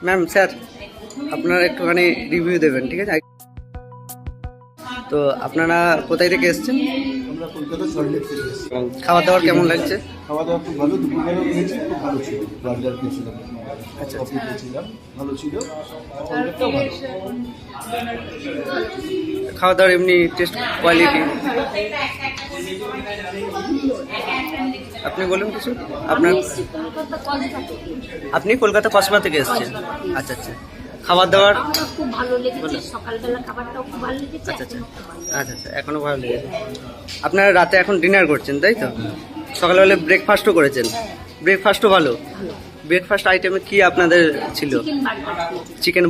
Ma'am sir আপনারা একটুখানি review দেবেন, ঠিক আছে? তো আপনারা কোথায় থেকে এসেছেন? আমরা কলকাতা সল্টলেক থেকে এসেছি। খাওয়া দাওয়ার কেমন লাগছে? খাওয়া দাওয়া খুব ভালো, দুপুরবেলাও খেয়েছি, খুব ভালো ছিল। বার্গার খেয়েছিলাম, আচ্ছা কফি খেয়েছিলাম, ভালো ছিল। অনেকটাও ভালো। খাওয়া দাওয়ার এমনি টেস্ট কোয়ালিটি আপনি বলুন কিছু। আপনার আপনি কলকাতা কসবা থেকে এসেছেন? আচ্ছা আচ্ছা। খাবার দাবার খুব ভালো লেগেছে, সকালবেলা খাবারটাও খুব ভালো লেগেছে। আচ্ছা আচ্ছা আচ্ছা আচ্ছা, এখনো ভালো লেগেছে। আপনারা রাতে এখন ডিনার করছেন তাই তো? সকালবেলা ব্রেকফাস্টও করেছেন? ব্রেকফাস্টও ভালো। ব্রেকফাস্ট আইটেমে কি আপনাদের ছিল? চিকেন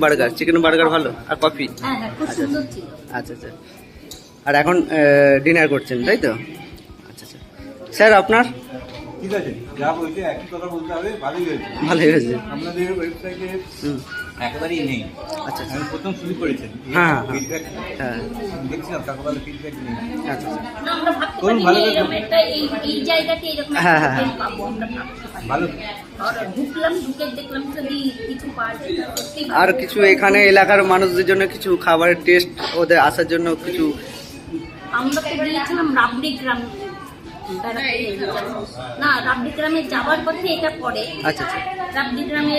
বার্গার ভালো, আর কফি। আচ্ছা আচ্ছা। আর এখন ডিনার করছেন তাই তো? আচ্ছা আচ্ছা। স্যার আপনার? ঠিক আছে, যা বলছে একই কথা বলতে হবে, ভালোই হয়েছে। ভালোই হয়েছে। আপনাদের ওয়েবসাইটে একেবারেই নেই। আচ্ছা আমি প্রথম শুরু করেছেন। হ্যাঁ ফিডব্যাক হ্যাঁ। দেখছিলাম, তাকে ভালো ফিডব্যাক নেই। আচ্ছা আচ্ছা। হ্যাঁ, হ্যাঁ, হ্যাঁ। ভালো। আর কিছু এখানে এলাকার মানুষদের জন্য কিছু খাবারের টেস্ট ওদের আসার জন্য কিছু? আমরা তো গিয়েছিলাম রাবড়ি গ্রাম, না রাবড়ি গ্রামে যাওয়ার পথে এটা পড়ে। আচ্ছা আচ্ছা। রাবড়ি গ্রামে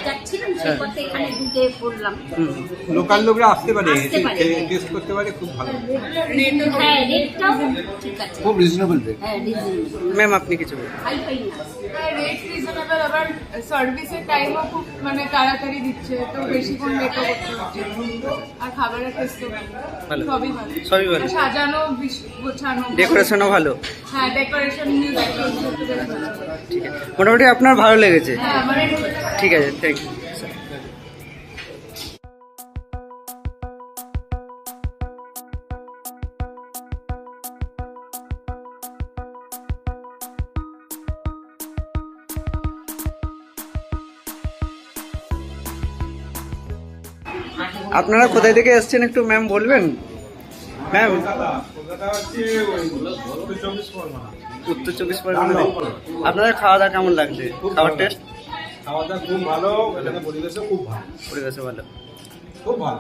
যাচ্ছিলাম, সেই পথে এখানে ঢুকে পড়লাম। লোকাল লোকরা আসতে পারে, আসতে পারে। টেস্ট করতে পারে, খুব ভালো। হ্যাঁ, রেটটাও ঠিক আছে। খুব রিজনেবল রেট। হ্যাঁ, রিজনেবল, ম্যাম আপনি কিছু বলুন। হাই ফাই না। রেট রিজনেবল, আবার সার্ভিসের টাইমও খুব মানে তাড়াতাড়ি দিচ্ছে, তো বেশিক্ষণ ওয়েটও করতে হচ্ছে। আর খাবারের টেস্টও ভালো। সবই ভালো, সবই ভালো। আর সাজানো গোছানো, ডেকোরেশনও ভালো। হ্যাঁ ডেকোরেশন মিউজিক ঠিক আছে, মোটামুটি আপনার ভালো লেগেছে? হ্যাঁ আমার ঠিক আছে, থ্যাংক ইউ। আপনারা কোথায় থেকে এসেছেন একটু ম্যাম বলবেন? ম্যাম উত্তর 24 পরগনা। আপনাদের খাওয়া দাওয়া কেমন লাগছে? খাবার টেস্ট? খাওয়া দাওয়া খুব ভালো, এখানে পরিবেশও খুব ভালো। পরিবেশও ভালো, খুব ভালো।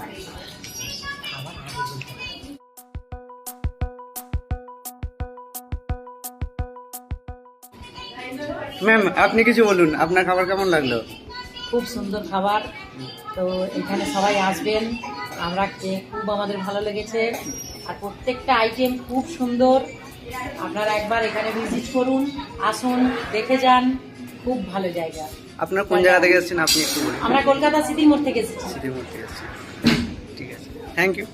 ম্যাম আপনি কিছু বলুন, আপনার খাবার কেমন লাগলো? খুব সুন্দর খাবার, তো এখানে সবাই আসবেন। আমরা খেয়ে খুব আমাদের ভালো লেগেছে, আর প্রত্যেকটা আইটেম খুব সুন্দর। আপনারা একবার এখানে ভিজিট করুন, আসুন, দেখে যান, খুব ভালো জায়গা। আপনার কোন জায়গা থেকে এসেছেন আপনি একটু বলুন। আমরা কলকাতা সিটি মোড় থেকে এসেছি। সিটি মোড় থেকে এসেছেন, ঠিক আছে, থ্যাংক ইউ।